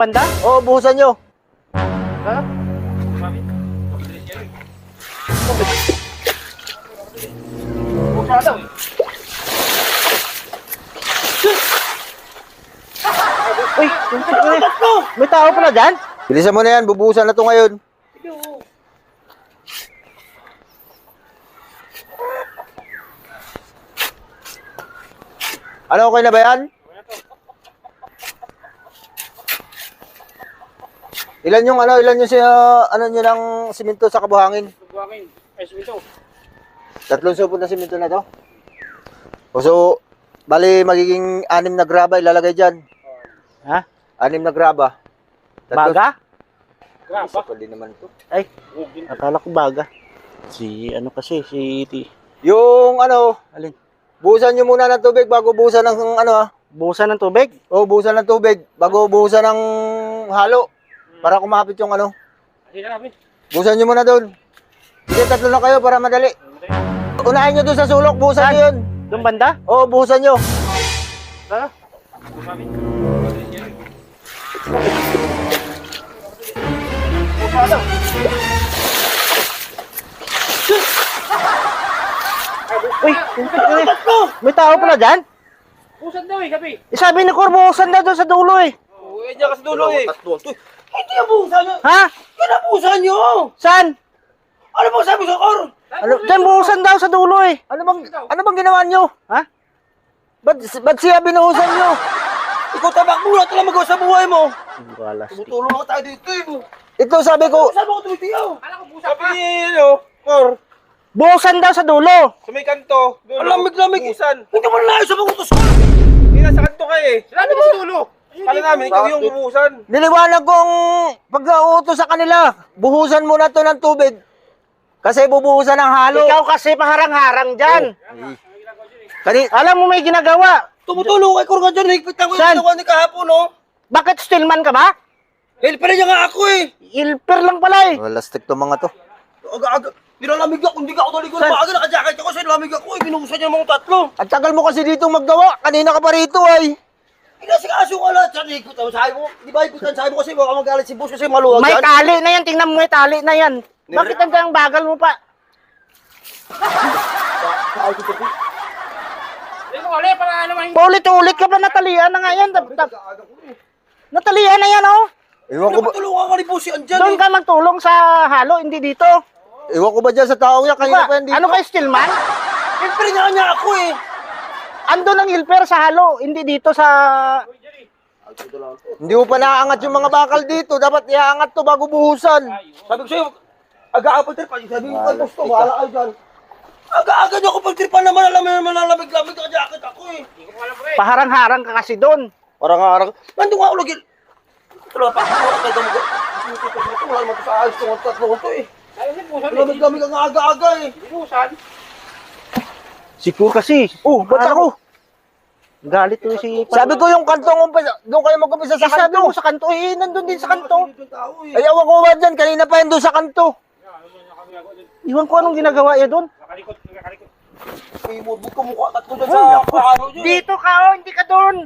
Banda? Oo, buhusan nyo. Ha? Buhusan daw. Uy, may tao pala dyan? Bilisan mo na yan, bubuhusan na to ngayon. Ano, okay na ba yan? Ilan yung ano nyo ng simento sa kabuhangin? Buhangin. Ay, simento. 3 supot na simento na to. O so, bali magiging 6 na graba ilalagay dyan. Ha? 6 na graba. Baga? Isa pa din naman to. Ay, akala ko baga. Si Yung ano, Alin? buhusan nyo muna ng tubig bago buhusan ng ano ha. Buhusan ng tubig? O, buhusan ng tubig bago buhusan ng halo. Para kumapit yung ano. Buhusan nyo muna doon. Sige, 3 na kayo para madali. Unahin nyo doon sa sulok, buhusan nyo yun. Doon banda? Oo, buhusan nyo. Ha? Buhusan daw. Uy, may tao pala dyan? Busan daw gabi. Sabi ni Cor, buhusan na doon sa dulo eh. Uy, diyan ka sa dulo eh. Hindi yung buhusan nyo. Ha? Yan ang buhusan nyo. Saan? Ano bang sabi sa Cor? Ano? Diyan buhusan daw sa dulo eh. Ano bang ginawa nyo? Ha? Ba't siya binuhusan nyo? Ikaw tabak muna, ito lang magawa sa buhay mo. Balas. Tumutulong ako tayo dito eh. Ito sabi ko, Saan mo ako tumitiyaw? Alam ko buhusan ka. Sabi niyo, Cor, Buhusan daw sa dulo. sa may kanto. Ang lamig-lamig. Buhusan. Hindi mo na sa mga utos ko. Hindi nasa kanto ka eh. Sinabi ko sa dulo. Kala namin, ikaw yung bumuhusan. niliwanag kong pag nauutos sa kanila, buhusan muna to ng tubig. Kasi bubuhusan ng halo. Ikaw kasi paharang-harang dyan. Alam mo may ginagawa. Tumutulong kay Cor nga dyan. Higpitan ko yung Saan? ginawa ni kahapon, no? Bakit stillman ka ba? Helper niya nga ako eh. Ilper lang pala eh. Lastik to mga to. Aga-aga. Nilalamig ako, hindi ka ako naligo ng Saan? maaga. Nakajacket ako sa lamig ako eh. Binuhusan niya mga tatlo. Ang tagal mo kasi dito maggawa. Kanina ka pa rito ay. Inasikaso ka lahat. Saan higpitan? Sabi mo, di ba higpitan? Sabi mo kasi baka magalit si boss kasi maluwag May yan. tali na yan. Tingnan mo may tali na yan. Bakit hanggang bagal mo pa? Paulit-ulit ka pa natalian na nga yan. Natalian na yan oh. Iwan ko ba, Tulungan ka ni boss yan dyan Doon eh. ka magtulong sa halo, hindi dito. iwan ko ba dyan sa tao niya? Kanina pa yan dito. Ano kay stillman? Helper niya ako eh. Ando ng ilper sa halo, hindi dito sa... Hindi mo pa naaangat yung mga bakal dito. Dapat iaangat to bago buhusan. Sabi ko sa'yo, aga-aga pagtripan. Sabi ko kay boss to, wala kayo dyan. Aga-aga niyo ako pagtripan na malalamig-lamig ka jacket ako eh. Paharang-harang ka kasi doon. Parang harang. Nandun nga ako lagi. Tuloy pa ako kay Damugo. Wala naman to sa ayos tong tatlo ko to eh. Lamig-lamig ang aga-aga eh. Siguro kasi. Oh, ba't ako? Galit to si... Sabi ko yung kantong umpisa. Doon kayo mag-umpisa sa Sabi mo kanto. sa kanto, eh, nandun din sa kanto. Ay, awan ko ba dyan? Kanina pa yan doon sa kanto. Iwan ko anong ginagawa niya doon. Imod mo kumukha tatlo dyan sa kahalo dyan. Dito ka, oh, hindi ka doon.